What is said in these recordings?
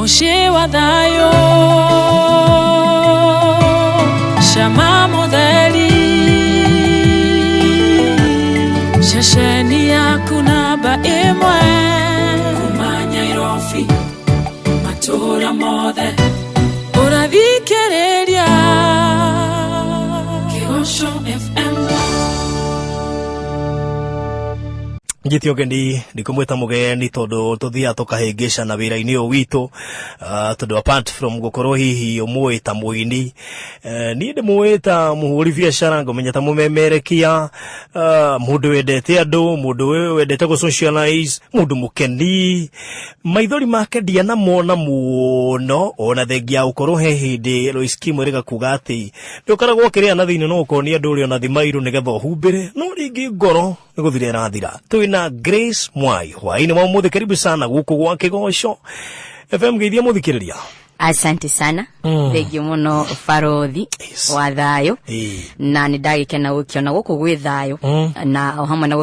Mushe wa thayo Shama modeli Shasheni yaku namba imwe Kumanya irofi Matura mothe Urathikereria Kigosho FM Njithio gendi ndikumweta mugeni tondu tuthia tukahingisha na wira-ini uyu witu tondu apart from gukorwo hihi umwita muini ni ndimwita muhuri biashara ngomenya ta mumemerekia mundu wendete andu mundu wendete go socialize mundu mukeni maithori make ndiana mona muno ona thengia ukorwo he hindi roiskimu rega kuga ati ndukaragwo kiria na thiini no ukonia andu uri ona thimairu nigetha uhumbire no ringi ngoro niguthire rathira twina Grace Mwai hwaini wa muthi karibu sana guku gwa Kigosho FM geithia muthikiriria. Asante sana thegio muno Farothi wa thayo na ni ndagikena gukiona guku gwi thayo na hamwe na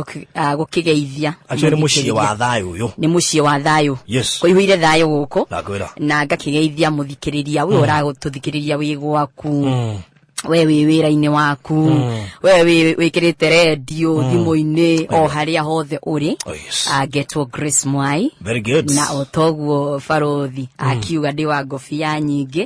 gukigeithia actually muciĩ wa thayo uyu ni muciĩ wa thayo koihwire thayo guku na ngakigeithia muthikiriria we uragututhikiriria wi gwaku wewe wira-ini waku wewe wikirite radio thimo-ini o haria hothe uri getwo Grace Mwai very good na otogwo Farothi akiuga ndi wa ngofia nyingi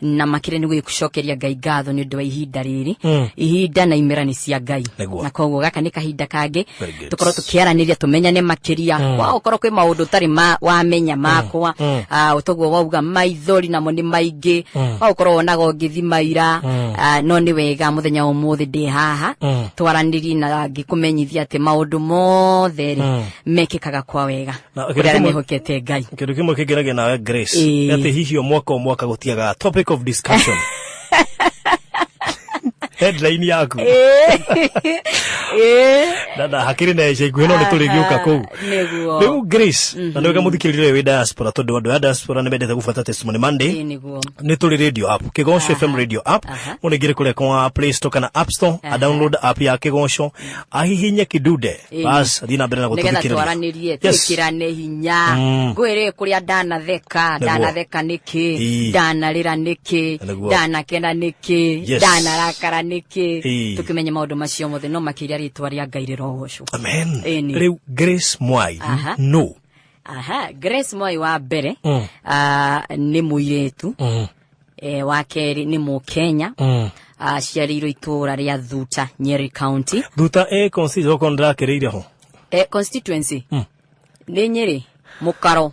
na makire ni gwikucokeria Ngai ngatho ni ndu wa ihinda riri ihinda na imera ni cia Ngai na koguo gaka ni kahinda kangi tukorwo tukiaraniria tumenyane makiria wa ukorwo kwi maundu tari wamenya makwa otogwo wauga maithori na moni maingi wa ukorwo onago ngithimaira no ni wega muthenya umuthi ndi haha twaraniri na ngikumenyithia ati maundu mothe mekikaga kwa wega kuria mehokete Ngai kindu kimwe kingiragia nawe Grace ati hihi mwaka gutiaga topic of discussion headline yaku dada hakiri na ije gweno ni turigiuka ku niguo Grace na ndwega muthikirire we diaspora tondu andu a diaspora ni mendete gufata Testimony Monday ni turi radio app Kigosho FM radio app unigire kule kwa Play Store kana App Store a download app ya Kigosho ahihinya kidude bas thina mbere na gututhikirira twaranirie twikirane hinya ngwire kuria ndanatheka niki ndanarira niki ndanakena niki ndanarakara niki tukimenya maundu macio mothe no makiria ritwa ria Ngai rirogocwo amen riu Grace Mwai no Grace Mwai wa mbere ni muiretu wa keri ni Mukenya ciarirwo itura ria Thuta Nyeri County Thuta constituency okondra kereire ho constituency ni Nyeri Mukaro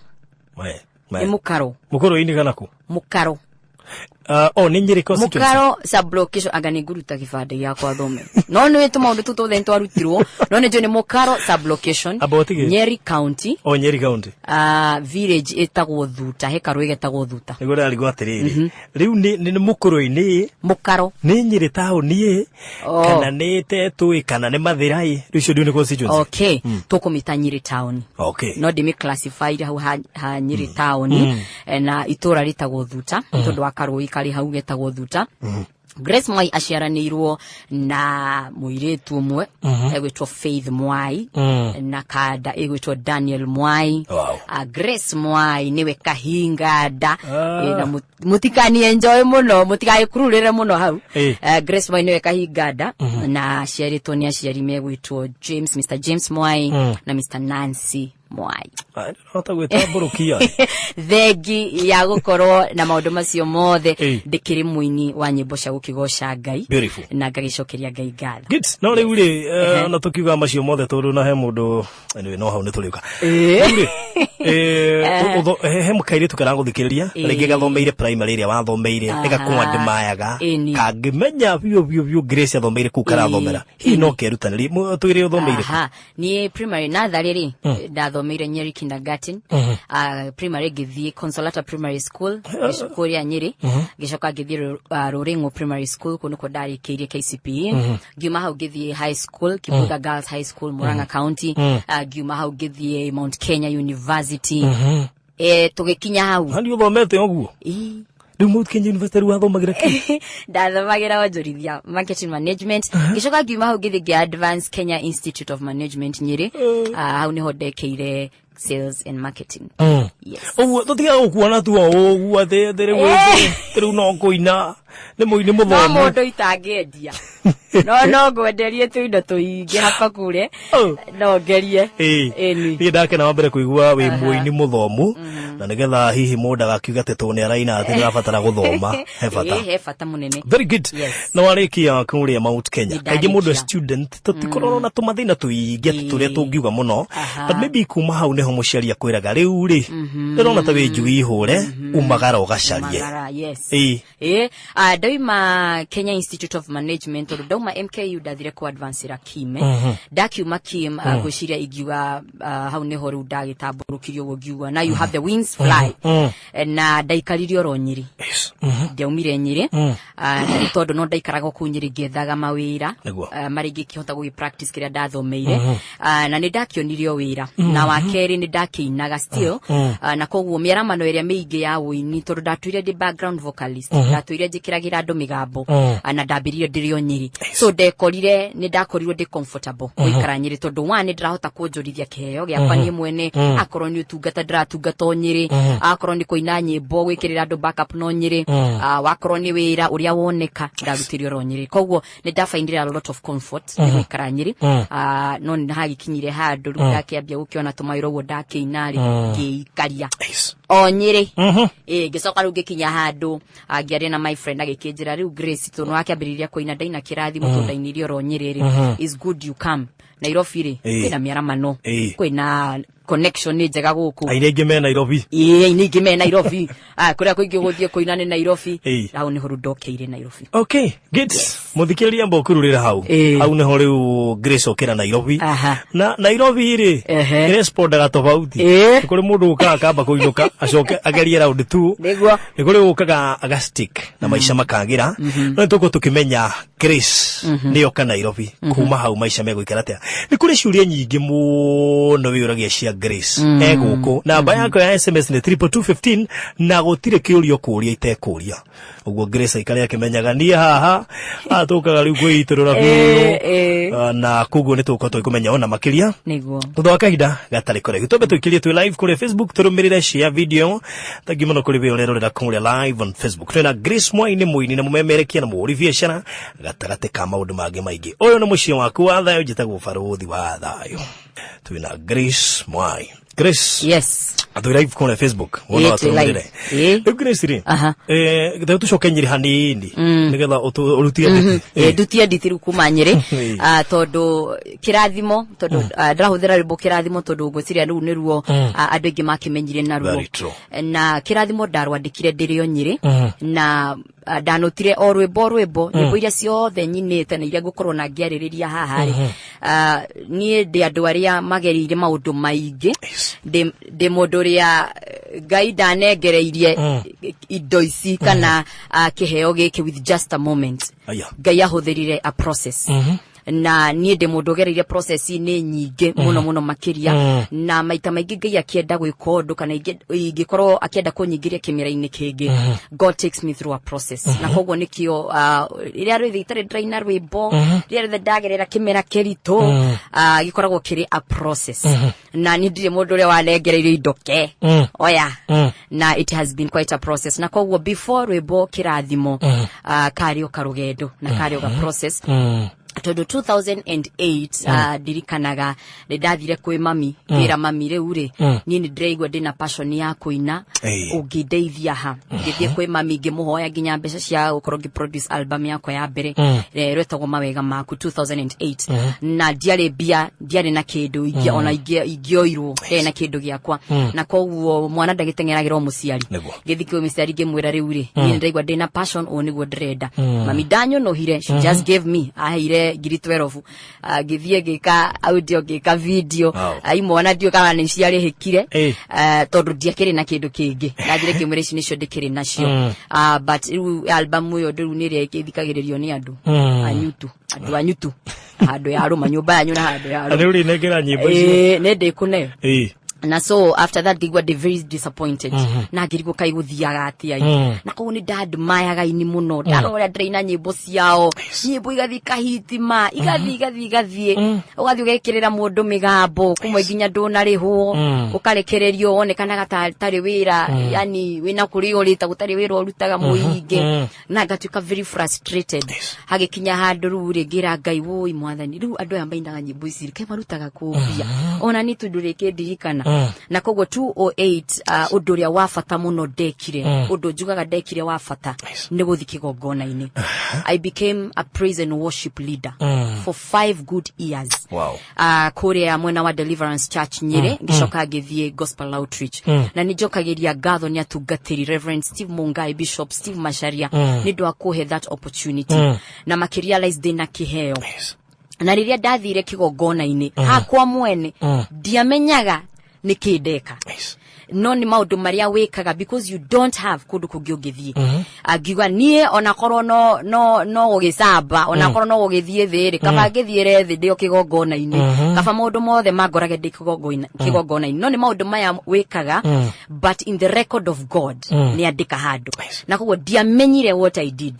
ni Mukaro ini kana ku Mukaro ni Nyeri constituency Mukaro sub-location agani guruta kifade yakwa thome no ni wetu maundu tutothe ntwarutirwo no ni jo ni Mukaro sub-location Nyeri County Nyeri County village etagwo Thuta hekaru igetagwo Thuta nigora ali gwatiriri riu ni Mukuro-ini Mukaro ni Nyeri town kana ni Tetui kana ni Mathirai riu ndio ni constituency tukumita Nyeri town no dimi classified ha Nyeri town na itura ritagwo Thuta tondu akaru ikari hau getagwo Thuta Grace Mwai aciaranirwo na muiretu umwe egwitwo Faith Mwai na kada egwitwo Daniel Mwai Grace Mwai niwe kahingada na mutikani enjoy muno mutikai kururire muno hau Grace Mwai niwe kahingada na aciaritwo ni aciari megwitwo Mr James Mwai na Mr Nancy Mwai hata gweta burukia thegi ya gukorwo na maundu macio mothe ndikiri muini wa nyimbo cia gukigosha Ngai na ngagicokeria Ngai ngatho gits no riu ri na tukiuga macio mothe tondu na he mundu anyway no hau ni turiuka he mukaire tukara guthikiriria ringi gathomeire primary ria wathomeire igakwandi mayaga kangimenya bio Grace athomeire ku karathomera hi no kerutaniri twire uthomeire ni primary natharia ri ndathomeire Nyeri kindergarten primary githie Consolata primary school school ya Nyeri gicoka githie Ruringo primary school kuno ko ndarikirie KCPE giuma hau githie high school Kibuga Girls High School Murang'a County giuma hau githie Mount Kenya University tugikinya hau handi uthomete oguo Remote Kenya University wathomagira ki ndathomagira wonjorithia marketing management gicoka giuma hau githie Advanced Kenya Institute of Management Nyeri hau niho ndekeire sales and marketing. Yes. Oh, tutia ukuona tu o there we no kuina ne muini muthomu no mundu itangendia no ngwenderie tu indo tuingi hapa kule no ngerie ni ndake na mbere kuigua wi muini muthomu na nigetha hihi mundu agakiuga te tone araina ati nirabatara guthoma he fata munene. Very good. No warikia kuria Mount Kenya kaigi mundu student tutikorwo na tumathina tuingi turia tungiuga muno but maybe kuma hau neho muciari akwiraga riu ri ndona ta wi njui hure umagara ugacarie. Yes. Daima Kenya Institute of Management or dauma MKU dathire ku advance ra kime dakiuma kim gwiciria igiuga hau neho riu ndagitamburukirio gugiuga now you have the wings fly na ndaikaririo ro Nyeri. Ndaumire Nyeri na tondu no ndaikaraga ku Nyeri ngethaga mawira mari ngikihota gugi practice kiria ndathomeire na ni ndakionirio wira na wakeri ni ndakiinaga still na koguo miaramano iria miingi ya uini tondu ndatuire ndi background vocalist ndatuire njikiragira andu migambo na ndambiririo ndirio Nyeri so ndekorire ni ndakorirwo ndi comfortable guikara Nyeri tondu one ndirahota kunjurithia kiheo giakwa ni mwene akorwo ni utungata ndiratungata Nyeri akorwo ni kuina nyimbo gwikirira andu backup no Nyeri wakorwo ni wira uria woneka ndarutirio ro Nyeri koguo ni ndafaindira a lot of comfort ni guikara Nyeri no ni hagikinyire handu ru ndakiambia gukiona tumairo guo ndakiinari ngiikaria o Nyeri ngicoka ru ngikinya handu ngiaria na my friend agikinjira riu Grace tunu akiambiriria kuina ndaina kirathi mutundainirio ro Nyeri is good you come Nairobi ri kwina miaramano kwina connection ni njega guku aingi me Nairobi aingi me Nairobi kuria kuingi guthie kuina ni Nairobi hau ni horu ndokeire Nairobi. Okay good. Muthikiria mbokururira hau ne ho riu Grace okira Nairobi na Nairobi ri respond ga tofauti kuri mundu ukakamba kuinuka acoke agerie round 2 ni kuri ukaga agastick na maisha makagira no tuko tukimenya Grace ni oka Nairobi kuma hau maisha meguikara atia ni kuri ciuria nyingi muno wiuragia cia Grace eguko namba yako ya SMS ni 22215 na gutire kiurio kuria itekuria uguo Grace ikare akimenyaga ni haha atukaga riu gwiturura biu na kuguo ni tuko tukumenya ona makiria niguo thutha wa kahinda gatari kore gitobe tukirie tu live kuri Facebook turumirire share video thank you muno kuri bio rero kuria live on Facebook twina Grace Mwaini muini na mumemerekia na muri biashara gatagate ka maundu magi maingi uyu ni mucio waku wa thayo jitagwo Faruthi wa thayo twina Grace Mwaini. Grace. Yes. Atu live kule Facebook. Wona atumire. Grace ri. Gitatu cokenyiri hanini. Nigetha urutia nditi. Ndutia nditi kuma Nyeri. Tondu kirathimo tondu ndirahuthira ribo kirathimo tondu ngociria riu ni ruo andu ingi makimenyire na ruo. Na kirathimo ndarwandikire ndirio Nyeri na ndanotire o rwimbo nyimbo iria ciothe nyinite na iria ngukorwo na ngiaririria haha ri nie ndi andu aria magerire maundu maingi ndi mundu ria Ngai ndanengereirie indo ici kana kiheo giki with just a moment Ngai ahutherire a process na nie ndi mundu gereire process ni nyingi muno makiria na maita maingi Ngai akienda gwika undu kana ingikorwo akienda kunyingiria kimira-ini kingi God takes me through a process na koguo nikio iria rwithi itari draina rwimbo iria rwithi ndagerera kimira kirito gikoragwo kiri a process na ni ndire mundu ria wanengereire indo ke oya na it has been quite a process na koguo before rwimbo kirathimo kario karugendo na kario ga process tondu 2008 dirikanaga ndathire kwi mami wira mami riu ri ni ndiraigua ndina passion ya kuina ungideithia ha ngithie kwi mami ngimuhoya nginya mbeca cia gukorwo ngiproduce album yakwa ya mbere retagwo mawega maku 2008 na ndiari bia ndiari na kindu ingi ona ingioirwo na kindu giakwa na koguo mwana ndagitengeragira muciari ngithikio muciari ngimwira riu ri ni ndiraigua ndina passion o niguo ndirenda mami danyo no hire she just gave me ahire ngiri 12 ngithie gika audio gika video imwana ndio kana ni ciari hikire tondu ndiakiri na kindu kingi ndathire kimwire ici nicio ndikiri nacio but album yo ndiru ni ria ikithikagiririo ni andu anyutu handu ya ruma nyumba yanyu na handu ya ruma riu ri negera nyimbo ici ne ndikuneyo na so after that ngigwa very disappointed na ngirigwo kai guthiaga atia na ko ni dad mayaga ini muno ndarora ndaina nyimbo ciao nyimbo igathi kahitima igathi ugathi ugekirira mundu migambo kumwe nginya ndunarihwo ukarekererio onekana gatari wira yani wina kuri urita gutari wira urutaga muinge na ngatuika very frustrated hagikinya handu ruri ngira ngai woi mwathani riu andu aya maindaga nyimbo ici ke marutaga kumbia ona ni tundurike ndirikana na kogo 208 uduria wa fata muno dekire udu njugaga dekire wa fata ni guthi kigongona-ini I became a praise and worship leader for 5 good years. Wow. Kuria mwena wa Deliverance Church Nyeri ngicoka ngithie gospel outreach na nijokagiria gatho ni atungatiri Reverend Steve Mungai, Bishop Steve Masharia ni ndo akuhe that opportunity na makirealize dina kiheo na riria ndathire kigongona-ini hakwa mwene ndiamenyaga nikideka no ni maundu maria wekaga because you don't have kundu kungiungithie agiwa nie ona korwo no ugicamba ona korwo no ugithie thiri kaba ngithiire thi ndio kigongona-ini kaba maundu mothe mangorage ndi kigongona-ini no ni maundu maya wekaga but in the record of God ni andika handu na koguo ndiamenyire what I did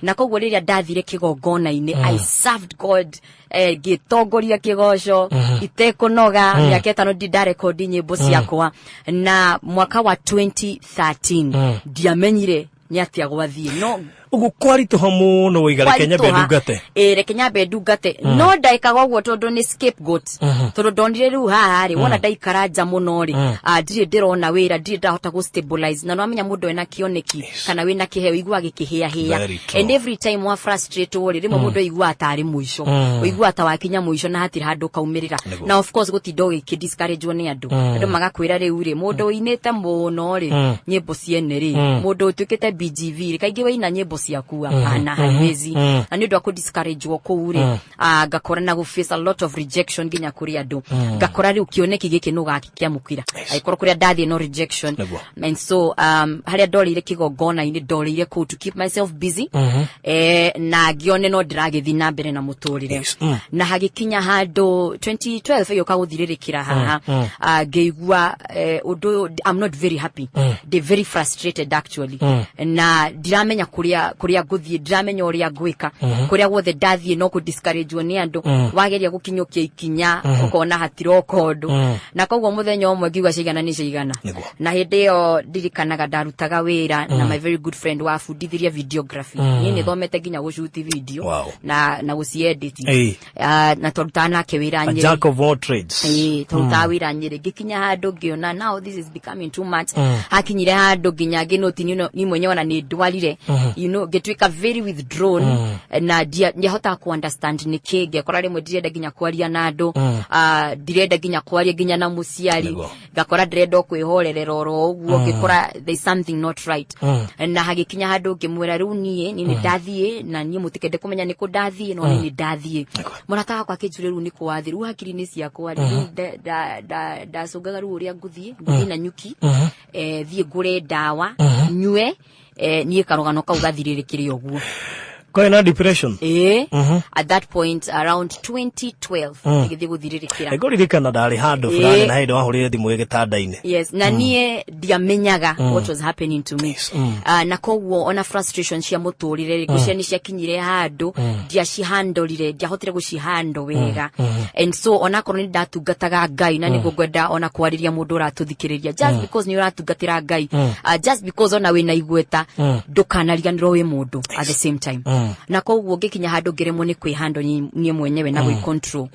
na koguo riria ndathire kigongona-ini I served God gitongoria kigoco itekunoga yaketa no didarecord nyimbo ciakwa na mwaka wa 2013 ndiamenyire ni atia gwathie no ugukwari to homo no wiga Kenya bedugate Kenya bedugate no ndaikaga gwo tondu ni scapegoat tondu ndonire riu haha ri wona ndaikaraja muno ri ndire ndirona wira ndire ndahota go stabilize na no amenya mundu ena kioneki kana wina kiheo igwa gikihia and every time wa frustrate wori rimwe mundu igwa atari muisho igwa atawakinya muisho na hatiri handu kaumirira na of course gutindo gikidiscourage ni andu magakwira riu ri mundu inete muno ri nyimbo ciene ri mundu utukite BGV ri kaingi waina nyimbo ciaku ana haiwezi na ndio aku discourage wako ure gakora na go face a lot of rejection ginya kuri andu gakora ri ukioneki giki no gakikia mukira aikora kuri ndathi no rejection and so haria ndorire kigongona-ini ndorire ku to keep myself busy na gione no ndiragithi na mbere na muturire na hagikinya handu 2012 yo kaguthirikira haha ngeigua undu I'm not very happy they very frustrated actually na ndiramenya kuria nguthie ndiramenya uria ngwika kuria guothe ndathie no ku discourage ni andu wageria gukinyokia ikinya ukona hatiro kondu na koguo muthenya umwe ngiuga cigana ni cigana na hindi yo ndirikanaga ndarutaga wira na my very good friend wa fundithiria videography ni thomete nginya gushoot video na guciedit na turutana ke wira Nyeri jack of all trades turutaga wira Nyeri gikinya handu ngiona now this is becoming too much hakinyire handu nginya nginoti ni mwenyewe na ni ndwarire you know getwika very withdrawn na ndihota ku understand niki ngekora rimwe ndirenda ginya kwaria na andu ndirenda ginya kwaria ginya na muciari ngakora ndirenda kwihorerera oro uguo ngikora there is something not right na hagikinya handu ngimwira riu nie ni ndathie na nie mutikende kumenya ni kundathie no ni ndathie murataga kwa kijure riu ni kwathi riu hakiri-ini ciakwa riu ndacungaga riu uria nguthie na nyuki thie ngure ndawa nyue nie karogano kau gathiririkirie oguo Koina depression. At that point around 2012 ngithie guthiririkira. Ego ririkana ndari handu fulani na hindu wahurire thimu gitanda-ini. Yes, na nie ndiamenyaga what was happening to me. Na koguo ona frustration cia muturire gucia ni ciakinyire handu ndiacihandorire ndiahotire gucihando wega. And so ona korwo ni ndatungataga Ngai na nigo ngwenda ona kwariria mundu uratuthikiriria just because ni uratungatira Ngai just because ona wina igweta ndukanariganirwo wi mundu at the same time. Na koguo ngikinya handu ngiremwo ni kwihando nie mwenyewe na gwi control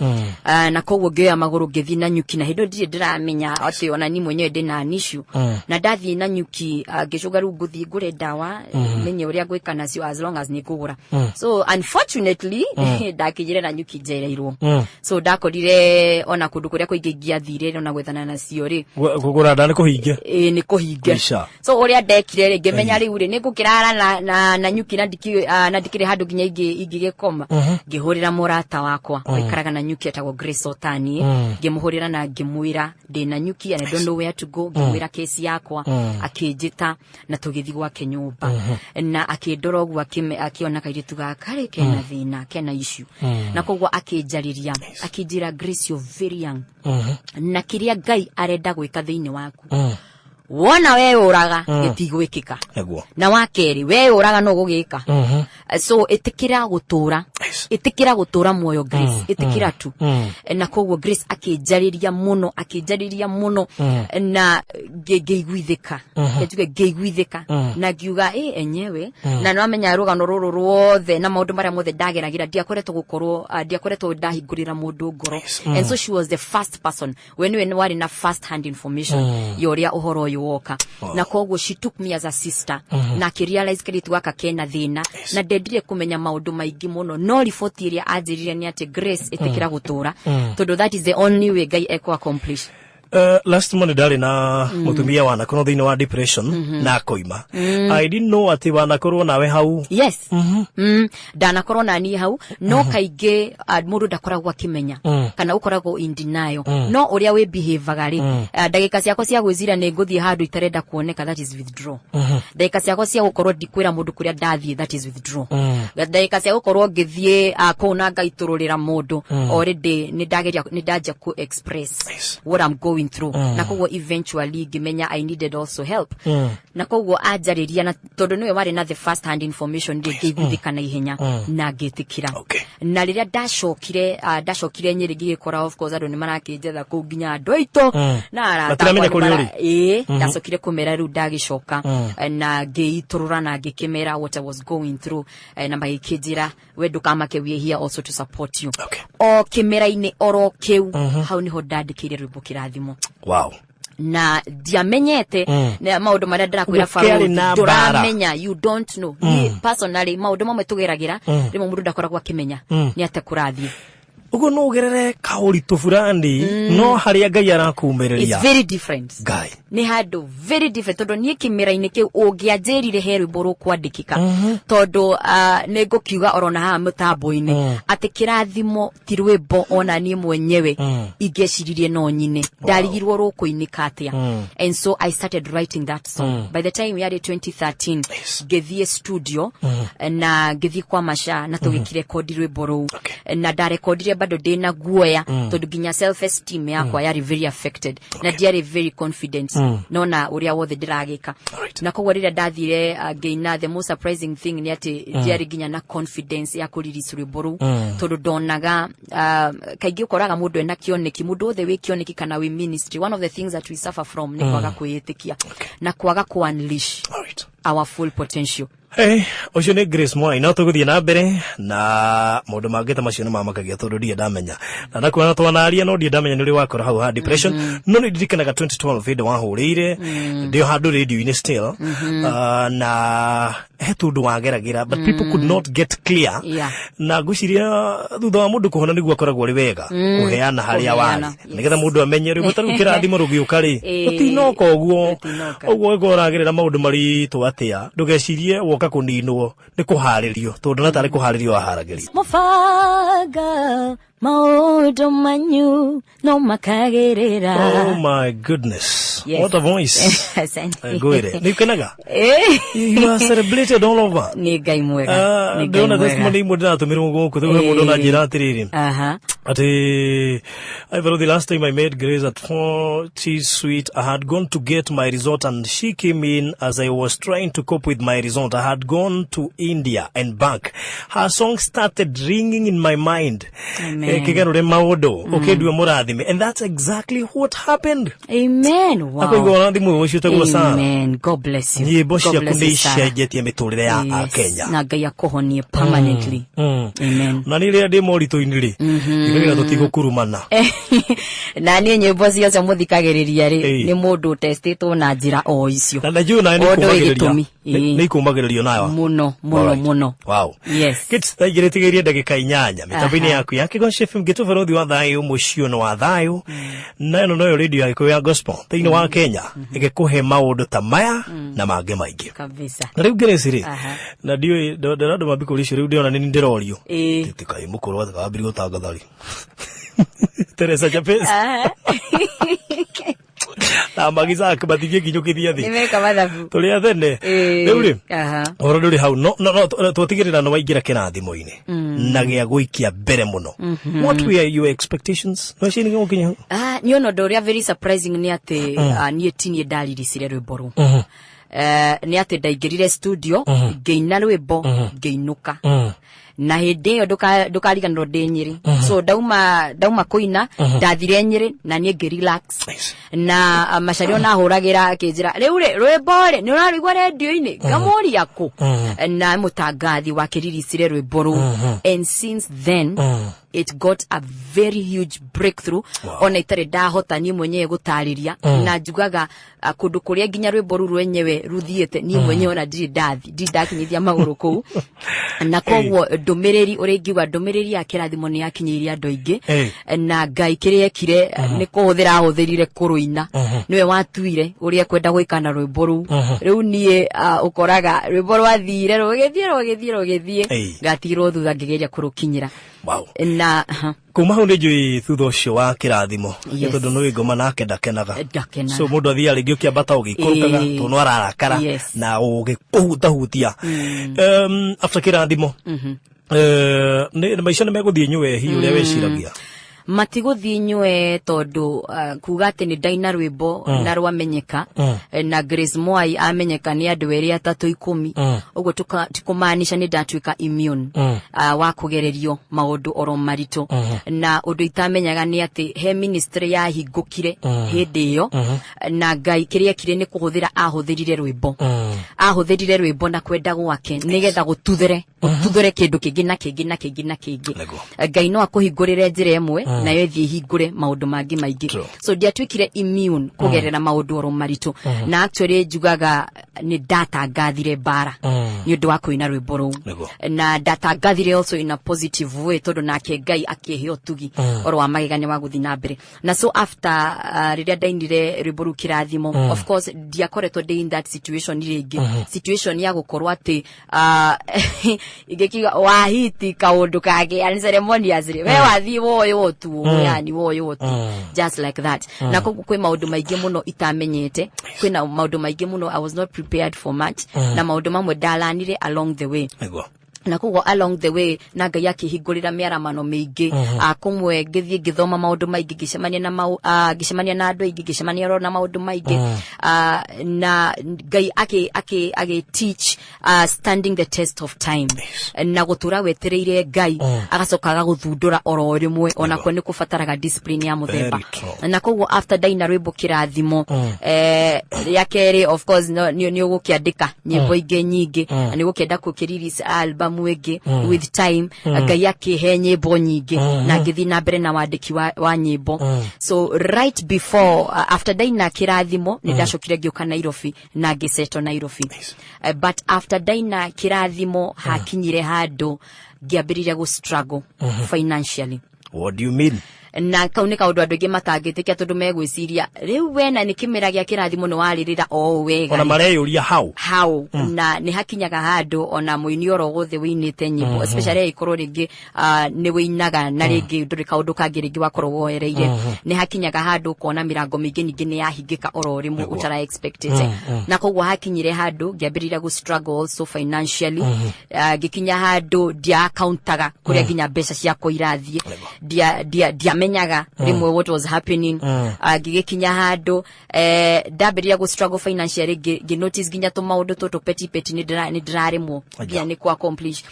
na koguo ngioya maguru ngithi na nyuki na hindo ndire ndiramenya ati ona ni mwenyewe ndina issue na ndathi na nyuki ngicuga ru nguthi ngure ndawa menye uria gwika nacio as long as ni kugura so unfortunately ndakijire na nyuki njereirwo so ndakorire ona kundu kuria kuingi ngiathire ona gwethana nacio ri kugura ndani kuhinge ni kuhinge so uria ndekire ri ngimenya ri uri ni ngukirara na nyuki na ndiki kire handu ginya ingigekoma ngihurira murata wakwa oikaraga na nyuki etagwo Grace Otani ngimuhurira na ngimwira ndina nyuki and I don't know where to go ngimwira kesi yakwa akinjita na tugithi gwake nyumba na akindora ogwa akiona kairitu gakare kena thina kena issue na kogwo akinjariria akinjira Grace, you're very young na kiria Ngai arenda gwika thiini waku wona we uraga gitigwikika na wakeri we uraga no gugika so itikira gutura moyo Grace itikira tu na kogwo Grace akinjariria muno na geigwithika geigwithika na giuga enyewe na no amenya rugano ruru ruothe na maundu maria mothe ndageragira ndiakoretwo gukorwo ndiakoretwo ndahingurira mundu ngoro and so she was the first person when we were in a first hand information yoria uhoro woka na kogwo she took me as a sister na realize kiritu gaka kena thina na ndendire kumenya maundu maingi muno no report iria anjirire ni ati Grace itikira gutura tondu that is the only way Ngai eko accomplish. Last month dali na mutumia wana kono thini wa depression na koima I didn't know ati wana korwo nawe hau. Yes dana korwo na ni hau no kaige mundu ndakoragwo akimenya kana ukoragwo in denial no uria we behave gari ndagika ciako cia gwizira ni nguthie handu itarenda kuoneka, that is withdraw. Ndagika ciako cia gukorwo ndikwira mundu kuria ndathie, that is withdraw. Ndagika cia gukorwo ngithie kona ngaitururira mundu already ni ndaja ku express what I'm going through na kogwo eventually gimenya I needed also help na kogwo ajariria na tondu niwe wari na the first hand information ngigwithika na ihenya na ngitikira na riria ndashokire Nyeri gikora of course andu ni marakinjetha ku nginya ndoito na arata ndasokire kumera ru ndagicoka na ngiiturura na ngikimera what I was going through na magikijira we ndukamake we here also to support you o kimera-ini oro kiu hau niho ndandikire rwimbo kirathimo. Wow. Na diamenyete na maundu maria ndirakwira faru duramenya you don't know personally maundu mamwe tugeragira rimo mundu ndakoragwo akimenya ni ate kurathie ugo no gerere kauritu fulani no haria Ngai arakumereria. It's very different Ngai ni hado very different tondu nie kimera-ini kiu ungianjirire he rwimbo rukwandikika tondu ningukiuga orona ha mutambo-ini ati kirathimo ti rwimbo ona nie mwenyewe ingeciririe no nyine ndarigirwo rukuinika atia and so I started writing that song by the time we had 2013 ngithie studio na ngithie kwa Masha na tugikire record rwimbo ru na ndarekordire bado ndina guoya tondu ginya self esteem yakwa yari very affected na ndiari very confident nona uria wothe ndiragika na kogwo rira ndathire ngeina the most surprising thing ni ati ndiari ginya na confidence ya kuririca rwimbo ru tondu ndonaga kaingi ukoraga mundu ena kioneki mundu othe wi kioneki kana wi ministry one of the things that we suffer from ni kwaga kwiyetikia na kwaga ku unleash our full potential. Hey, ocio ni Grace Mwai no tuguthie na mbere na mundu mangita macio ni mamakagia tondu ndia ndamenya na nakwana twanaria no ndia ndamenya ni uri wakora hau ha depression no ni ndirikanaga 2012 video wahurire ndio handu radio-ini still na hetundu wageragira but people could not get clear na guciria thutha wa mundu kuhona niguo akoragwo ri wega kuheana haria wari nigetha mundu amenye ri mutaru kirathimo rugiuka ri utinoka ogwo igoragirira maundu mari twatia ndugecirie woka kuninwo ni kuharirio tondu na tari kuharirio aharagiri mufaga maudu manyu no makagerera. Oh my goodness, what a voice. Go ahead. Nikenaga you are celebrated all over. Ni Ngai mwega ni Ngai mwega testimony muda tumiru guku tuwe mundu na jira atiriri ati I the last time I met Grace at 40 Sweet I had gone to get my resort and she came in as I was trying to cope with my resort. I had gone to India and back. Her song started ringing in my mind. Kigarure maudo okendwe murathime and that's exactly what happened. Amen. Wow. Akoigora ndimu ucitagwo sana. Amen. God bless you. Nyimbo cia kunisha jetie miturire ya Kenya na Ngai akohonie permanently. Amen. Na nile ndi morito-ini ri ngira tutigukurumana na ni nyimbo cia muthikagiriria ri ni mundu testito na njira o icio na najua na ni Nä ikumagä nayo muno wow yes kids taigirete geria ndagika 8 mitambo-ini yaku ya Kigongo FM gitu verothi wa thayo mucio no wa thayo na ino no radio ya ya gospel thiini wa Kenya igikuhe maundu ta maya na mange maingi kabisa na riu ngireciri na ndio ndarado mabikulicio riu ndiona ni ndirorio tikai mukuru wa kabiri gutangathari Teresa Chapes na magiza akabathithie kinyukithia thi nimeka mathabu tuli athene riu ri oro nduri hau no twatigirira no waingira kirathimo-ini na gia guikia mbere muno what were your expectations no shini ngokinya ni ono ndoria very surprising ni ati ni tini ndaliricire rwimbo ni ati ndaingirire studio ngeina rwimbo ngeinuka na hindi yo ndukariganirwo ndi Nyeri so dauma kuina ndathire Nyeri na nie relax na macario na huragira akinjira riu rwimbo ni urarigwa radio-ini ngamuria ku na mutangathi wa kiriricire rwimbo ru and since then it got a very huge breakthrough ona itare ndahota ni mwenyewe gutariria na njugaga kundu kuria nginya rwimbo ru rwenyewe ruthiete ni mwenyewe ona ndakinyithia maguru ku na kogwo ndumiriri uringiwa ndumiriri ya kirathimo ni yakinyiria andu aingi na Ngai kiriekire ni kuhuthira ahutherire kuruina niwe watuire uria kwenda gwikana rwimbo ru riu nie ukoraga rwimbo rwathire rugithie ngatirwo thutha ngigeria kurukinyira wow na kuma hu njui thutha ucio wa kirathimo tondu no ngoma nake ndakenaga so mundu athia ringi ukiambata ugikurukaga to no ararakara na ugikuhutahutia after kirathimo ni maisha ni meguthie nywe hi uria weciragia matiguthi nywe tondu kuga ati ni ndaina rwimbo na rwamenyeka na Grace Mwai amenyeka ni andu eri 310 uguo tukumaanisha ni ndatwika immune wa kugererio maundu oro maritu na undu itamenyaga ni ati he ministry ya hingukire hindi iyo na Ngai kiria kire ni kuhuthira ahuthirire rwimbo na kwenda gwake nigetha gututhere kindu kingi na kingi Ngai no akuhingurire njira imwe na yethi hingure maundu mangi maingi so ndiatwikire immune kugerera maundu oro maritu na actually njugaga ni ndatangathire bara ni undu wa kuina rwimbo ru na ndatangathire also in a positive way tondu nake Ngai akihe otugi oro wa magegania wa guthi na mbere na so after riria ndainire rwimbo ru kirathimo of course ndiakoretwo in that situation ringi situation ya gukorwa ati igekiga wahiti kaundu kage and ceremonies we wathi woyo tu yani woyo tu just like that na kwe maundu maingi muno itamenyete kwina maundu maingi muno I was not prepared for much na maundu mamwe ndalanire along the way na kugo along the way na Ngai akihingurira miaramano mingi akumwe ngithie ngithoma maundu maingi gicemania na andu aingi gicemania ro na maundu maingi na Ngai ake teach standing the test of time na gutura wetereire Ngai agacokaga guthundura oro rimwe ona ko ni kufataraga discipline ya muthemba na kugo after daina rwimbo kirathimo ya keri of course ni ugukiandika nyimbo ingi nyingi ni ugukienda kukiririce album mwege with time Ngai akihe nyimbo nyingi na ngithi na mbere na wandiki wa nyimbo so right before after daina kirathimo ni ndacokire ngioka Nairobi na ngiseto Nairobi but after daina kirathimo hakinyire handu ngiambiriria go struggle financially. What do you mean? Na kaunika undu andu ingi matangitikia tondu megwiciria riu wena ni kimera gia kirathimo no waririra o wega ona mareyuria how na ni hakinyaga handu ona muini oro gothe winite nyimbo especially ikorwo ringi ni winaga na ringi nduri kaundu kangi ringi wakorwo woereire ni hakinyaga handu kona mirango mingi ningi ni yahingika oro rimwe utara expected na kogwo hakinyire handu ngiambirira go struggle also financially gikinya handu dia accountaga kuria ginya mbeca cia koirathie dia menyaga rimwe what was happening gigikinya handu ndambiriria go struggle financially gi notice ginya to maundu to petty ni ndirarimo ginya ni ku accomplish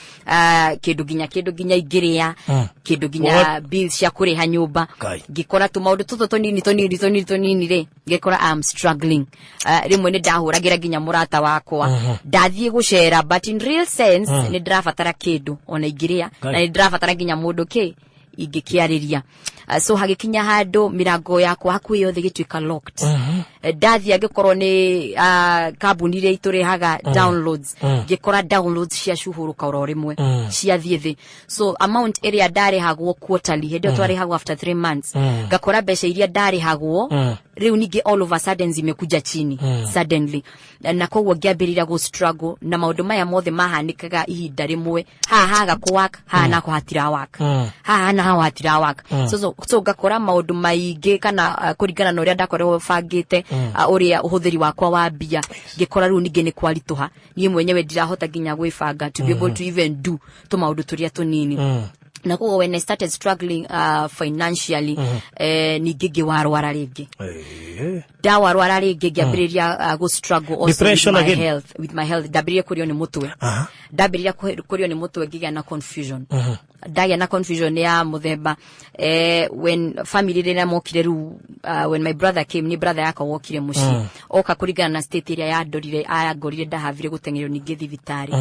kindu ginya igiria kindu ginya bills cia kuriha nyumba gikora to maundu to tonini re gikora I'm struggling rimwe ni ndahuragira ginya murata wakwa ndathie gucera but in real sense ni ndirafatara kindu ona igiria na ni ndirafatara ginya mundu ingikiariria so hagikinya handu mirango yakwa hakuhi yothe gitwika locked ndathi agikorwo ni kambuni ire iturehaga downloads ngikora downloads cia cuhuruka oro rimwe cia thiethi so amount area ndarehagwo quarterly hedio twarehagwo after 3 months ngakora mbeca iria ndarehagwo riu ningi all of a sudden zimekuja chini suddenly na koguo ngiambirira go struggle na maundu maya mothe mahanikaga ihinda rimwe haha gakwaka hana kuhatira waka haha na hatira waka so ngakora maundu maingi kana kuringana na uria ndakorwo bangite uria uhuthiri wakwa wa bia ngikora riu ningi ni kwarituha nie mwenyewe ndirahota ginya gwibanga to be able to even do to maundu turia tunini na kugo when I started struggling financially nigige warwara ringi ndawarwara ringi ngiambiriria go struggle also with my health ndabirie kurio ni mutwe ndabirie kurio ni mutwe ngiga na confusion ndagia na confusion ya muthemba when family rena mokire ru when my brother came ni brother yako wokire mushi oka kurigana na state area ya ndorire ayagorire ndahavire gutengerero ningi thibitari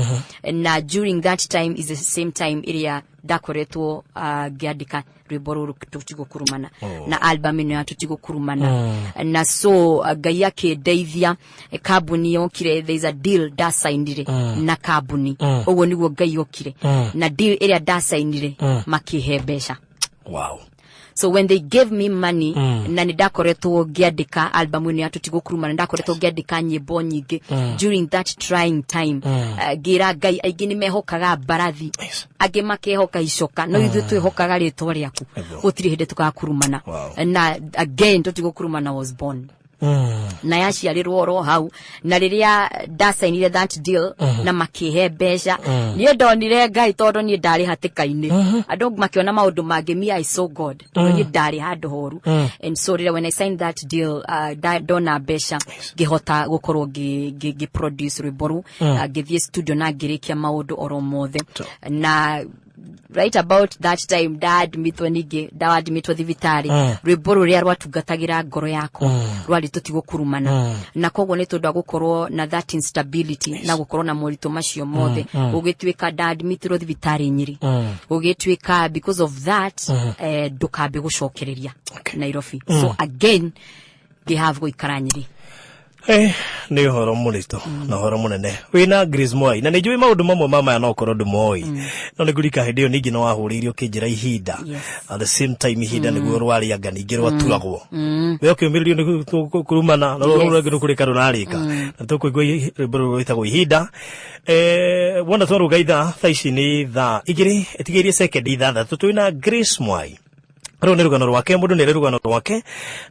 na during that time is the same time area dakoretwo giandika rwimbo tutigo kurumana na album ino tutigo kurumana na so Ngai akindeithia kambuni yokire there is a deal da signire na kambuni ogwo niguo Ngai yokire na deal area da signire makihe mbeca wow. So when they gave me money na nidakoretwo giandika album ino tutigo kurumana ndakoretwo giandika nyimbo nyingi during that trying time gira Ngai aigi ni mehokaga barathi age makehoka icoka no ithu twihokaga ritwa riaku gutiri hinde tugakurumana na again tutigo kurumana was born na yaciarirwo ro hau na riria ndasainire that deal na makihe mbeca nie ndonire Ngai tondu nie ndari hatikaini andu makiona maundu mangi me I saw God nie ndari handu horu and so when I signed that deal dona mbeca ngihota gukorwo gi produce rwimbo ngithie studio na ngirikia maundu oro mothe na right about that time dad mitwe nige dad mitwe thibitari rwiboro ria rwatungatagira ngoro yako rwali tutigo kurumana na koguo ni tondu gukorwo na that instability na gukorwo na morito macio mothe ugitwika dad mitwe thibitari nyiri ugitwika because of that dukabe gucokereria Nairobi so again they have go ikaranyiri ni horo munito na horo munene wina Grace Mwai na nijui maundu mamwe mama ya nokoro ndumoi no nigurika hindio ningi no wahuririo kinjira ihinda at the same time ihinda niguo rwari anga ningi rwaturagwo we okimiririo ni kurumana no rurage no kurika runarika na tukuigwa rwiboro rwitagwo ihinda wona twaru gaitha thaici ni tha igiri etigirie second itha tutwina Grace Mwai ro ni rugano rwake mundu ni rugano rwake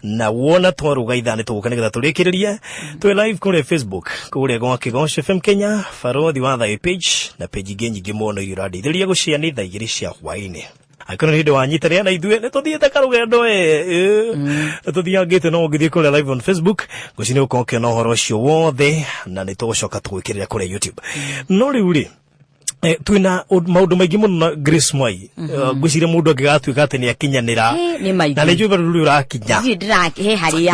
na wona twaruga ithane tugukanira turikiririe twi live kuri Facebook kuri gwake Gosho FM Kenya Farothi wa the page na page nyingi muno iradi thiria gucia ni thaigiri cia hwaini akona hindi wanyitania na ithue ne tuthiete karugendo tuthiangite no ngithie kuri live on Facebook gucini ukonke no horo cio wothe na ni tugucoka tugwikirira kuri YouTube no riuri twina maundu maingi muno Grace Mwai gwicire mundu angigatuika ati ni akinyanira na ni juva ruri urakinya ndirake haria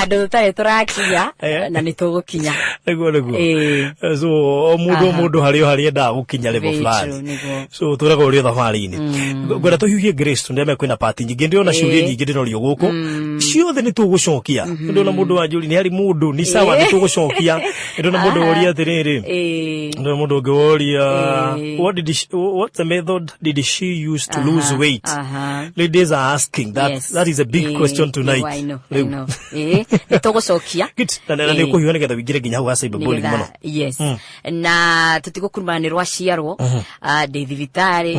andu tare turakinya na ni tugukinya niguo so mundu haria nda gukinya level fulani so turaga uri thafari ini ngora tuhiuhie Grace tundeme kwina party nyingi ndiona ciuria nyingi ndinorio guku ciothe ni tugucokia ndona mundu wa njuri ni hari mundu ni sawa ni tugucokia ndona mundu oria atiriri no mundu ngoria what's the method did she use to lose weight ladies are asking that is a big question tonight I know nitogocokia na ni kuhiona getha wigire ginya hau asa ibaboli muno yes na tutigukurumana ni rwaciarwo de thibitari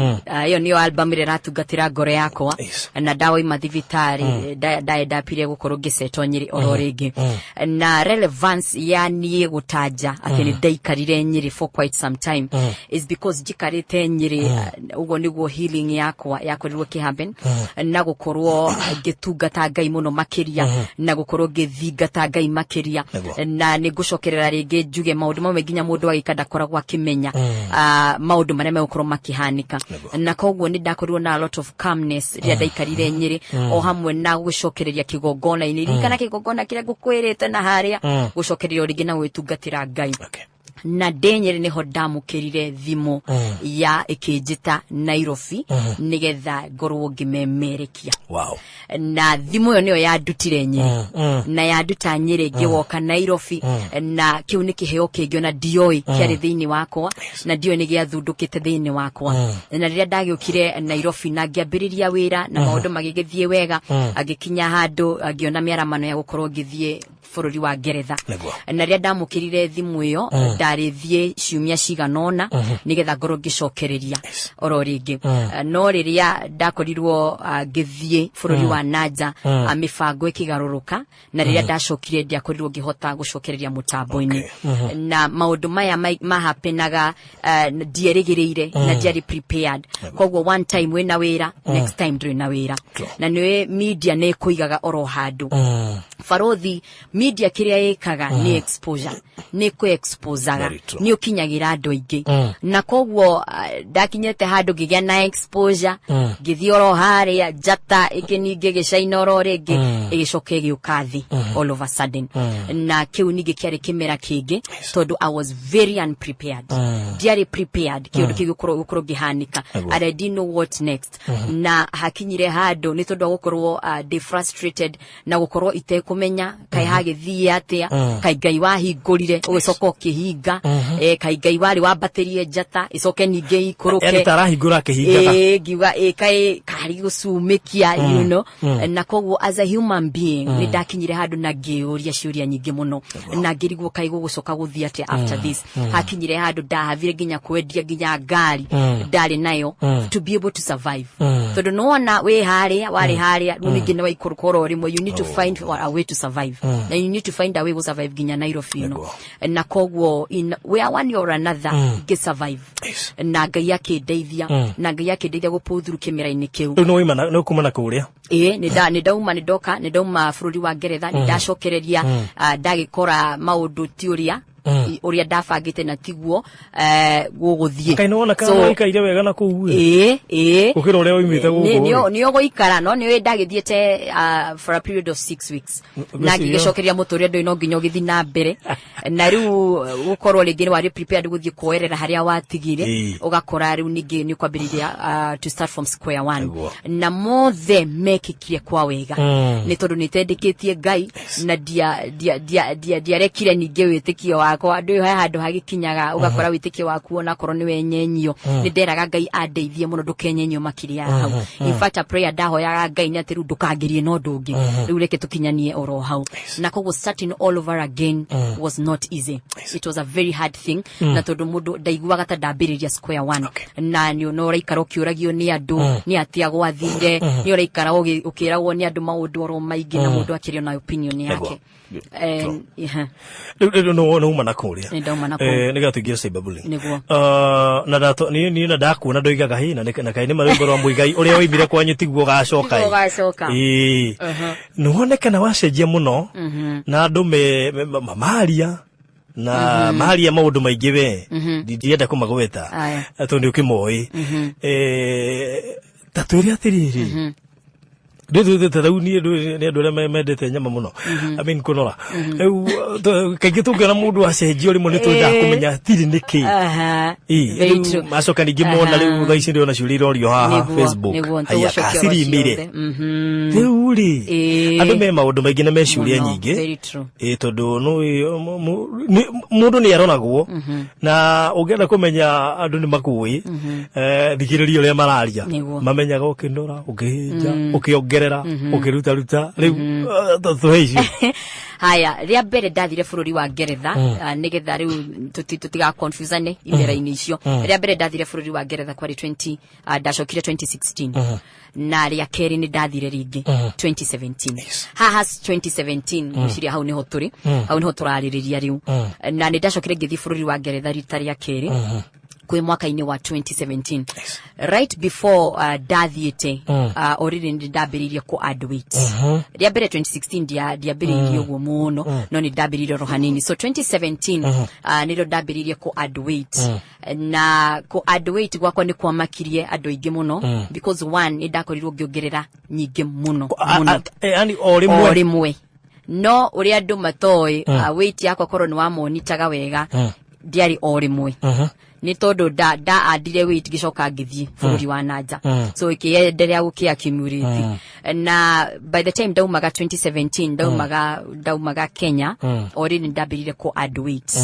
iyo niyo album ire ratungatira ngoro yakwa na dawa imathibitari ndapire gukorwo giceto nyiri oro ringi na relevance ya nie gutanja akini ndaikarire nyiri for quite some time is because jikarite nyiri ugo niguo healing yakwa yakorirwo kihappen na gukorwo gitungata Ngai muno makiria na gukorwo githingata Ngai makiria na nigucokerera ringi njuge maundu mamwe nginya mundu agikanda koragwo akimenya maundu maria megukorwo makihanika na koguo ni ndakorirwo na a lot of calmness ria ndaikarire nyiri o hamwe na gucokereria kigongona ini kana kigongona kiria gukwirite na haria gucokereria ringi na gwitungatira Ngai na Nyeri niho ndamukirire thimu ya ikinjita Nairobi nigetha ngorwo ngimemerekia. Wow. Na thimu yo niyo yandutire Nyeri na yanduta Nyeri ngiwoka Nairobi na kiu ni kiheo kingio na dioi kiari thiini wakwa na dioi ni giathundukite thiini wakwa na riria ndagiukire Nairobi na ngiambiriria wira na maundu magigithie wega agikinya handu agiona miaramano ya gukorwo ngithie bururi wa Ngeretha na riria ndamukirire thimu iyo ndarithie ciumia ciganona nigetha ngorwo ngicokereria oro ringi no riria ndakorirwo ngithie bururi wa Naja mibango ikigaruruka na riria ndacokire ndiakorirwo ngihota gucokereria mutambo-ini na maundu maya mahapenaga ndierigirire na ndiari prepared kogwo one time wina wira next time nduri na wira na niwe media ne kuigaga oro handu farothi media kiria ikaga ni exposure ni ku exposaga ni ukinyagira andu aingi na kogwo ndakinyete handu ngigia na exposure ngithio ro haria jata ikininge gicaina ro ringi igicoke giukathi all of a sudden na kiu ningi kiari kimera kingi tondu I was very unprepared diari prepared kiundu kigukoro gihanika and I didn't know what next na hakinyire handu ni tondu gukorwo defrustrated na gukorwo itekumenya kai hagithie atia kai Ngai wahingurire ugicoka ukihinga kai Ngai wari wambaterie jata icoke ninge ikuruke yani tarahingura kihinga giwa kai kari gusumikia you know na kogwo as a human being ni ndakinyire handu na ngiuria ciuria nyingi muno na ngirigwo kai gugucoka guthia atia after this hakinyire handu ndahavire nginya kwendia nginya ngari ndari nayo to be able to survive tondu no ona we haria wari haria ningi na ikurukoro rimwe you need to find a way to survive and you need to find a way to survive ginya Nairobi no na kogwo in where one or another get survive na Ngai yake ndeithia na Ngai yake ndeithia guputhuru kimera-ini kiu no imana no kumana kuria ni ndauma bururi wa Ngeretha ni ndacokereria ndagikora maundu tiuria uria ndabangite na tiguo guguthie kai no ona kana ikaire wega na kuu ukira uria uimite gugu ni guikara no ni ndagithiete for a period of 6 weeks na ngicokereria muturia ndo ino nginya githi na mbere na riu gukorwo ringi ni wari prepared guthie kuerera haria watigire ugakora riu ningi ni kwambiriria to start from square one na mothe mekikire kwa wega ni tondu nitendikitie Ngai na dia rekire ningi witikio wako andu handu hagikinyaga ugakora witikio waku ona korwo ni wenyenyio ni nderaga Ngai andeithie muno ndukenyenyio makiria hau in fact a prayer ndahoyaga Ngai ni ati ru ndukangirie no ndungi riu reke tukinyanie oro hau na kogwo starting all over again was not easy it was a very hard thing na tondu mundu ndaiguaga ta ndambiriria square one na ni no raikara ukiuragio ni andu ni atia gwathire ni raikara ukiragwo ni andu maundu oro maingi na mundu akirio na opinion yake no mana kuria niga tugira cyber bullying na dato ni na dakuona ndoigaga hi na kai ni marembo rwa muigai uria oimire kwanyu tiguo gacoka no onekana wacenjia muno na andu mamaria na maria maundu maingi we ndienda kumagweta tondu ukimoi taturia atiriri Ndu ni andu mendete nyama muno I mean kunora kaingi tungiona mundu acenjio rimwe nitwenda kumenya tiri niki macoka ningi mona riu thaici ndiona ciuri irorio haha Facebook aya asiri mire riu ri andu me maundu maingi na meciuria nyingi tondu mundu ni aronagwo na ungienda kumenya andu ni makui thikiririo ria mararia mamenyaga ukinora ukihinja ukiongerera ukiruta riu tuhecio haya ria mbere ndathire bururi wa Ngeretha nigetha riu tutiga confusane imera-ini icio ria mbere ndathire bururi wa Ngeretha kwari 20 ndacokire 2016 na ria keri ni ndathire ringi 2017 haha 2017 muciria hau niho turi hau niho turaririria riu na ni ndacokire ngithi bururi wa Ngeretha rita ria keri kwe mwaka-ini wa 2017 right before dathiete already ndambiririe ku add weight ria mbere 2016 ndiambiririe uguo muno no ni ndambiririe rohanini so 2017 niro ndambiririe ku add weight na ku add weight gwakwa ni kwamakirie andu aingi muno because one ni ndakorirwo ngiongerera nyingi muno yani orimwe no uri andu matoi weight yakwa korwo ni wa monitaga wega diari o rimwe ni tondu da adire wait gicoka ngithie bururi wa nanja so ikiendelea gukia accumulate na by the time daumaga 2017 daumaga Kenya already ndabirire ko add weight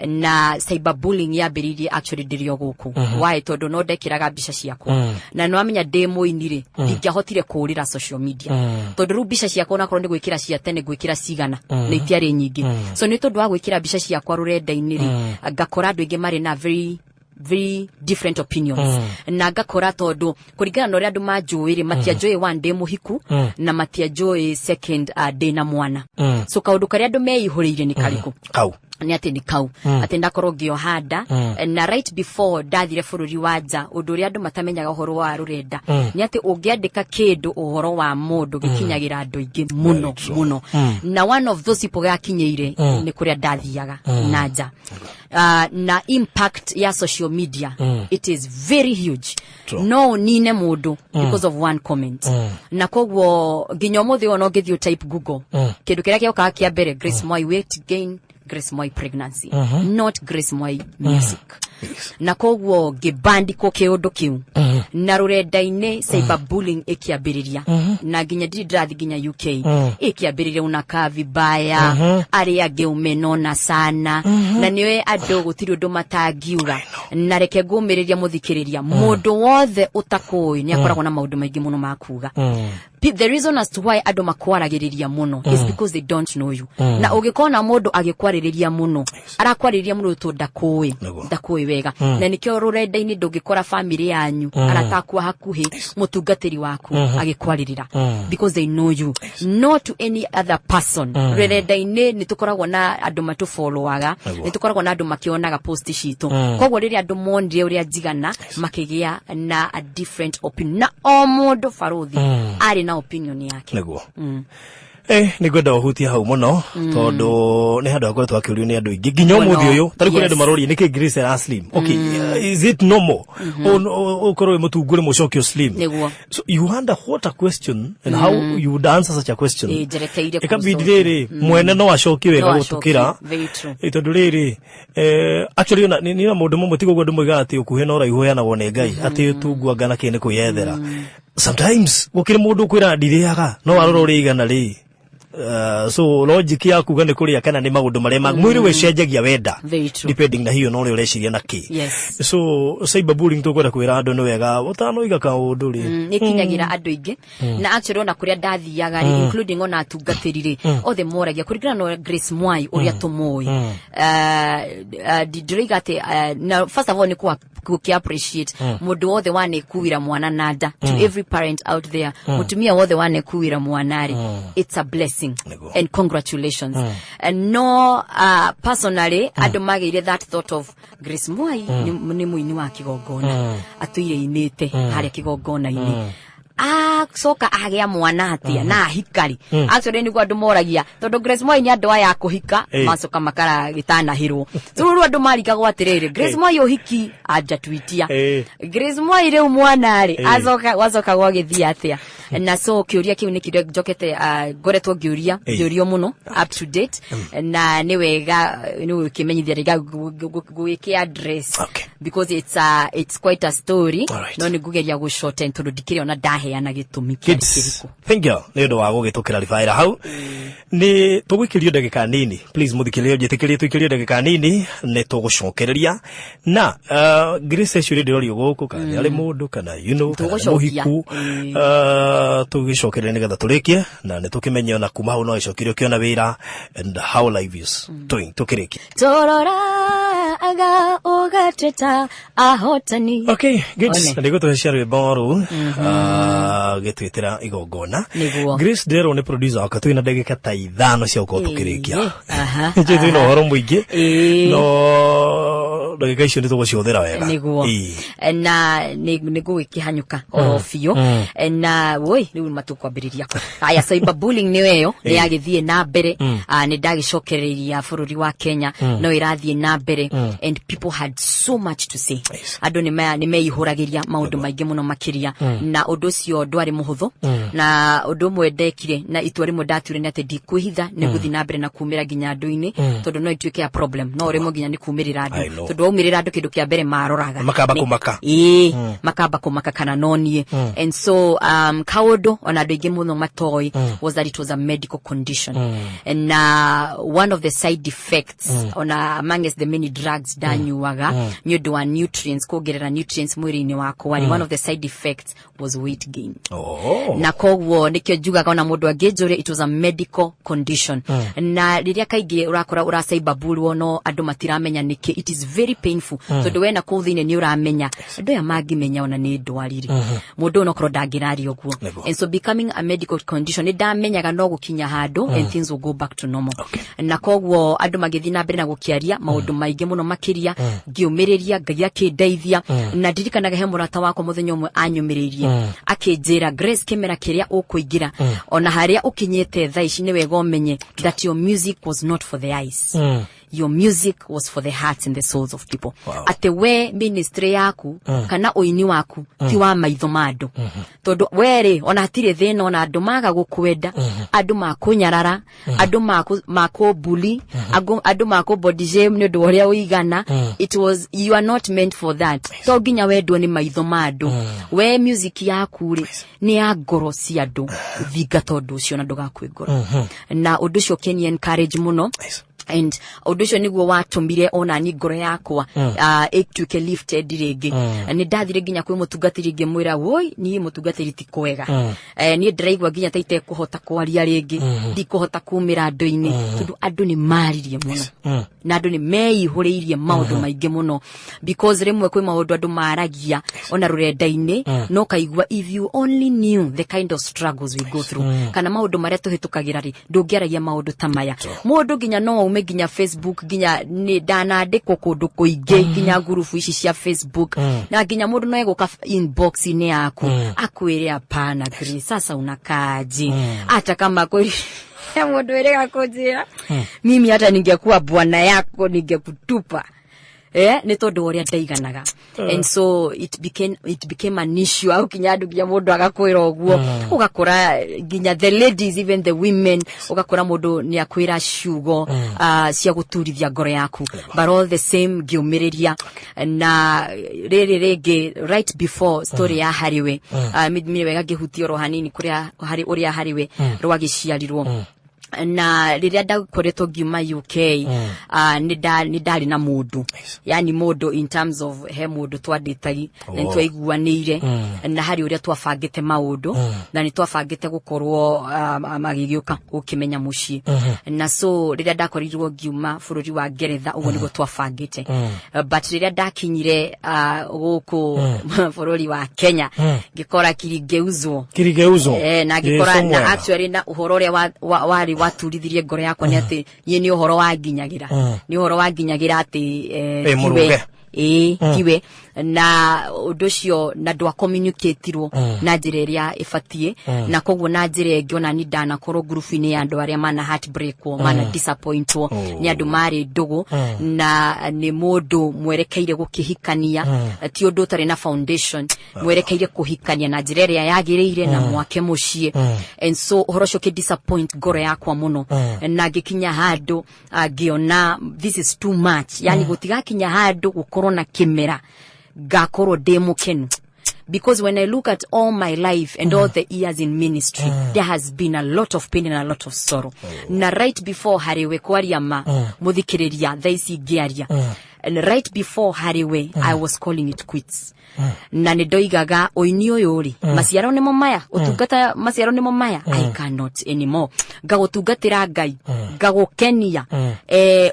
na cyberbullying yambiririe actually dirio guku why tondu no ndekiraga mbica ciakwa na no amenya demo inire ndingihotire kurira social media tondu ru mbica ciakwa na korwo ndi gwikira cia tene gwikira cigana na itiari nyingi so ni tondu wa gwikira mbica ciakwa rurenda-ini ri ngakora andu ingi mari na very different opinions na ngakora tondu kuringana na uria andu manjuire matianjui one day muhiku na matianjui second day na mwana so kaundu karia andu meihuriire ni kariku kau ni ati ni kau ati ndakorwo ngiohanda na right before ndathire bururi wa nja undu ria andu matamenyaga uhoro wa rurenda ni ati ungiandika kindu uhoro wa mundu gikinyagira andu ingi muno na one of those people gakinyeire ni kuria ndathiaga na nja na impact ya social media it is very huge. True. No nine mundu because of one comment na kogwo nginya muthi ono ngithio type Google kindu kiria kioka kia mbere Grace Moi weight gain Grace Moi pregnancy not Grace Moi music na kogwo gibandiko kiundu kiu na rurenda-ini cyberbullying ikiambiriria na nginya ndirathi nginya UK ikiambiriria unaka vibaya ari angi umenona sana na niwe andu gutiri undu matangiura na reke ngumiriria muthikiriria mundu wothe utakoi ni akoragwo na maundu maingi muno makuga the reason as to why andu makwaragiriria muno is because they don't know you na ugikona mundu agikwariria muno arakwariria muno to ndakoi wega na nikio rurenda-ini ndungikora family yanyu aratakwa hakuhi mutungatiri waku agikwaririra because they know you not to any other person rurenda-ini nitukoragwo na andu matufollowaga nitukoragwo na andu makionaga post citu kogwo riria andu mondire uria njigana makigia na a different opinion na o mundu faruthi ari na opinion yake neguo ni gwenda uhutia hau muno tondu ni handu hakoretwo akiurio ni andu ingi nginya umuthi uyu tari kuri andu marori niki Grace ara slim okay is it normal ukorwe mutungure mucokio slim so you wonder what a question and how you would answer such a question ikabidi riri mwene no acokio wega gutukira tondu riri actually ni na mundu mumwe tigo gwa ndumwe gati ukuhe no raihu yana wone ngai ati tungwa ngana kene kuyethera sometimes gukire mundu kwira ndiriaga no warora uri igana ri so logic ya kuga ni kuria kana ni magundu mare mwiri we cenjagia wenda depending na hiyo no ri ureciria na ki so cyberbullying to kwenda kwira andu no wega utano iga kaundu ri nikinyagira andu ingi na actually ona kuria ndathiaga including ona atungatirire othe moragia kuringana no Grace Moi uria tumoi dirigate na first of all ni kwa appreciate mundu wothe wane kuwira mwana nada to every parent out there mutumia wothe wane kuwira mwanari it's a blessing and congratulations and no personally andu magire that thought of Grace Moi ni muini wa kigongona atuire inite haria kigongona ini soka agia mwana atia na hikari actually ni kwa andu moragia tondu Grace Moi ni andu aya kuhika macoka makara gitana hiro turu andu marika gwatirire Grace Moi uhiki aja tweetia Grace Moi riu mwana ri wacoka gwagithia atia na so kiuria kiu ni kirio njokete ngoretwo ngiurio muno up to date na ni wega ni ukimenyithia riga gwiki address because it's quite a story no ni gugeria go shorten tondu dikire ona daheana gitumi kids thank you ni ndo wa gugitukira rifaira hau ni tugwikirio ndagika nini please muthikirio jitikirio twikirio ndagika nini ni tugucokereria na Grace chure ndirori guku kana ari mundu kana you know muhiku tugicokereria nigetha turikie na ni tukimenya na kuma hau no icokirio kiona wira and how life is doing tukirikie torora aga ogateta ahotani okay good ndigo tushare boru getwitira igongona Grace Dero ni producer akatwina ndagika ta 5 cia uko tukirikia je twino horo muingi no ndagika icio nituguciothera wega niguo na nigu ikihanyuka orofio na woi riu matukwambiriria aya cyberbullying ni weyo ni agithie na mbere ni ndagicokereria bururi wa Kenya no irathie na mbere and people had so much to say. Ado ni meihuragiria maundu maingi muno makiria na undu cio ndwari muhuthu na undu mwendekire na itwari mudathure ni ati ndikuhitha ni guthi na mbere na kumira ginya andu-ini tondu no ituike ya problem no rimo ginya ni kumirira andu tondu umirira andu kindu kia mbere maroraga makamba kumaka makamba kumaka kana nonie and so kaodo ona andu ingi muno matoi was that it was a medical condition and one of the side effects amongst the many drugs danyuaga nyodo wa nutrients kugerera nutrients mwiri-ini wako one of the side effects was weight gain na kogwo nikyo juga kana mundu angejore it was a medical condition na riria kaingi urakora urasaiba bulu no andu matiramenya niki it is very painful tondu we na kuthine ni uramenya andu ya magimenya ona ni ndwariri mundu no kro dangirari ogwo and so becoming a medical condition ni ndamenyaga no gukinya hando and things will go back to normal na kogwo andu magithina mbere na gukiaria maundu maingi muno makiria ngiumiriria ngai akindeithia na ndirikanaga he murata wako muthenya umwe anyumiririe akinjira Grace Kimera kiria ukuingira ona haria ukinyete thaici ni wega umenye that your music was not for the eyes your music was for the hearts and the souls of people. Ate we ministry yaku kana uini waku ti wa maitho mando tondu were ona hatire thina ona andu maga gukwenda andu makunyarara andu makobuli andu makobody shame ni ndu uria uigana it was you are not meant for that to ginya wendwo ni maitho mando we music yaku ri ni ya ngoro cia andu thiga tondu ucio na ndugakwe ngoro na undu ucio keni encourage muno and audition niguo watumire ona ni ngoro yakwa ituke lifted rigi ni ndathire ginya kwi mutungatiri ngimwira woi ni mutungatiri ti kwega ni ndiraigwa ginya taite kuhota kwaria rigi ndikuhota kumira andu-ini tondu andu ni maririe muno na andu ni meihuriirie maundu maingi muno because rimwe kwi maundu andu maragia ona rurenda-ini no kaigwa if you only knew the kind of struggles we go through kana maundu maria tuhitukagira ri ndungiaragia maundu tamaya mundu ginya no ginya Facebook ginya ni danandiko kundu kuingi ginya gurufu ici cia Facebook na ginya mundu no eguka inbox ni yaku akwire hapana Grace sasa unakaji hata kama kweli mundu erega kujira mimi hata ningekuwa bwana yako ningekutupa ni tondu uria ndaiganaga and so it became an issue au kinyadu ginya mundu agakwira ogwo ugakora ginya the ladies even the women ugakora mundu ni akwira shugo cia guturithia ngoro yaku but all the same giumiriria na rege right before story ya hariwe mimi wega gihutio ro hanini kuria hari uria hariwe rwagiciarirwo na riria ndakoretwo ngiuma UK ni ndari na mundu yani mundu in terms of he mundu twanditagi na twaiguanire na hari uria twafangite maundu na ni twafangite gukorwo magigiuka ukimenya muci na so riria ndakorirwo ngiuma bururi wa Ngeretha ugo nigo twafangite but riria ndakinyire guku bururi wa Kenya ngikora kirigeuzwo na ngikora na actually na uhoro uria wari waturithirie ngoro yakwa ni ati ni uhoro wa nginyagira ni uhoro wa nginyagira ati kiwe na udocio na ndwa communicateirwo na njireria ifatie na kogwo na njire ngiona ni ndana koro group-ini ya andu aria mana heartbreak mana disappoint ni andu mari ndugu na ni mundu mwerekeire gukihikania ti undu tari na foundation mwerekeire kuhikania na njireria yagireire na mwake mucie and so horocio ki disappoint ngoro yakwa muno na gikinya handu ngiona this is too much yani gutigakinya handu gukorwo na kimera gakoro demo kenu because when I look at all my life and all the years in ministry there has been a lot of pain and a lot of sorrow na right before hariwe kwaria muthikiriria thaisi giaria and right before hariwe I was calling it quits na nidoigaga oini oyuri maciaro nimo maya utungata maciaro nimo maya I cannot anymore gagutungatira ngai gagukenia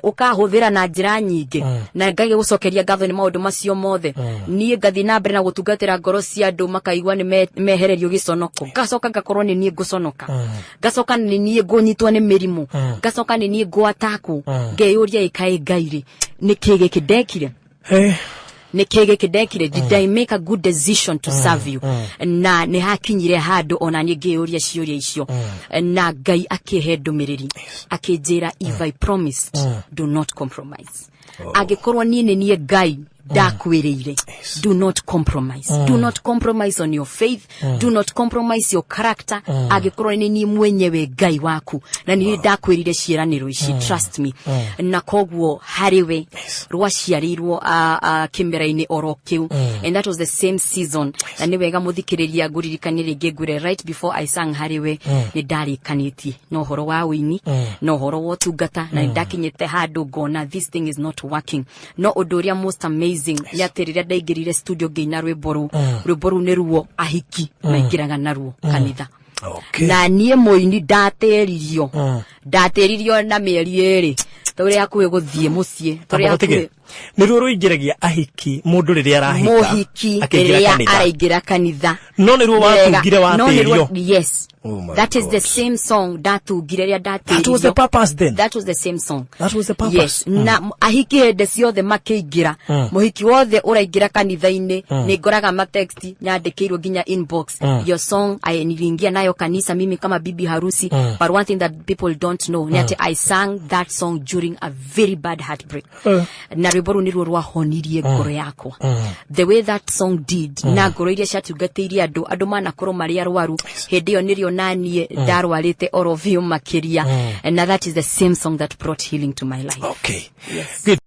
ukahuthira na njira nyingi na ngai gucokeria ngatho ni maundu macio mothe nie ngathi na mbere na gutungatira ngoro cia andu makaigwa ni mehererio giconoko gacoka ngakorwo ni nie nguconoka gacoka ni nie ngunyitwo ni mirimu gacoka ni nie ngwataku ngeyuria ikai ngairi nikige kidekire nikege kidekire did I make a good decision to serve you na ni hakinyire hadu ona nigeuria ciuria icio na ngai akihe ndumiriri akinjira if I promised do not compromise agikorwo nie Ngai dakwirire. Do not compromise. Do not compromise on your faith. Do not compromise your character. Agikorwo ni mwenyewe Ngai waku na ni dakwirire ciiraniro ici. Trust me. Na kogwo hariwe rwaciarirwo kimera-ini orokiu, and that was the same season. Na ni wega muthikiriria nguririkanie ringi ngwire right before I sang hariwe ni ndarikanitie no horo wa wini no horo wa tungata na ndakinyete handu ngona this thing is not working. No unduria most amazing ni atirire ndaingirire studio ngeina rwimbo ru ni ruo ahiki maingiraga naruo kanitha. Okay. Na nie muini ndateririo na mieri eri tore hakuwe guthie mucie tore hakuwe ni ruo ruingiragia ahiki mundu riria arahika muhiki riria araingira kanitha no ni ruo watungire wateririo. Yes. That is the same song datungire ria ndateririo. That was the purpose then. That was the same song. That was the purpose. Yes. Na ahiki hende ciothe makiingira muhiki wothe uraingira kanitha-ini ni ngoraga ma text nyandikirwo ginya inbox your song nilingia nayo kanisa mimi kama bibi harusi. But one thing that people don't know ni ati I sang that song during a very bad heartbreak. Na rwimbo ni ruo rwahonirie ngoro yakwa. The way that song did na ngoro iria ciatungatirie andu manakorwo mari arwaru hindi yo nirio nanie ndarwarite orovio makiria, and that is the same song that brought healing to my life. Okay. Yes. Good.